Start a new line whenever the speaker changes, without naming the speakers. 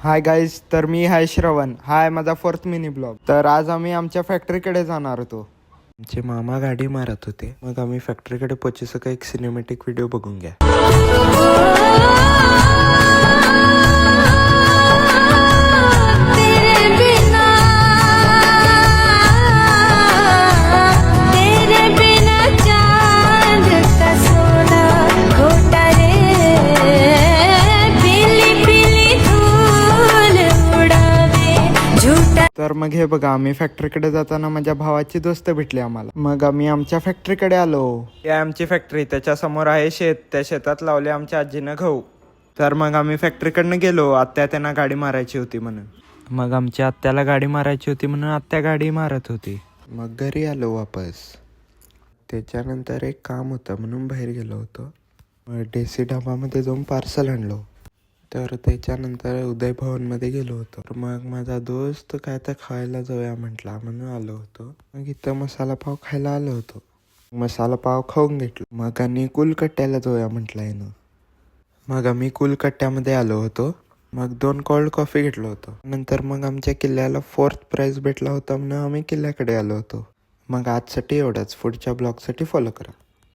Hi guys, तर मी हाय श्रवण. हाय माझा फोर्थ मिनी ब्लॉग. तर आज आम्ही आमच्या फॅक्टरीकडे जाणार होतो. आमचे मामा गाडी मारत होते, मग आम्ही फॅक्टरीकडे पोहोचेसं एक सिनेमॅटिक व्हिडिओ बघून घ्या. तर मग हे बघा, आम्ही फॅक्टरीकडे जाताना माझ्या भावाची दोस्त भेटली आम्हाला. मग आम्ही आमच्या फॅक्टरीकडे आलो. ही आमची फॅक्टरी, त्याच्या समोर आहे शेत. त्या शेतात लावले आमच्या आजीनं गहू. तर मग आम्ही फॅक्टरीकडनं गेलो. आत्या त्यांना गाडी मारायची होती म्हणून. मग आमच्या आत्याला गाडी मारायची होती म्हणून आत्या गाडी मारत होती. मग घरी आलो वापस. त्याच्यानंतर एक काम होतं म्हणून बाहेर गेलो होतो. मग देसी ढाबामध्ये जाऊन पार्सल आणलो. तर त्याच्यानंतर उदय भवनमध्ये गेलो होतो. तर मग माझा दोस्त काय तर खायला जाऊया म्हटला म्हणून आलो होतो. मग इथं मसाला पाव खायला आलो होतो. मसाला पाव खाऊन घेतलो. मग आणि कुलकट्ट्याला जाऊया म्हटलं येणं. मग आम्ही कुलकट्ट्यामध्ये आलो होतो. मग 2 कोल्ड कॉफी घेतलो होतो. नंतर मग आमच्या किल्ल्याला 4th प्राइज भेटला होता म्हणून आम्ही किल्ल्याकडे आलो होतो. मग आजसाठी एवढंच. पुढच्या ब्लॉगसाठी फॉलो करा.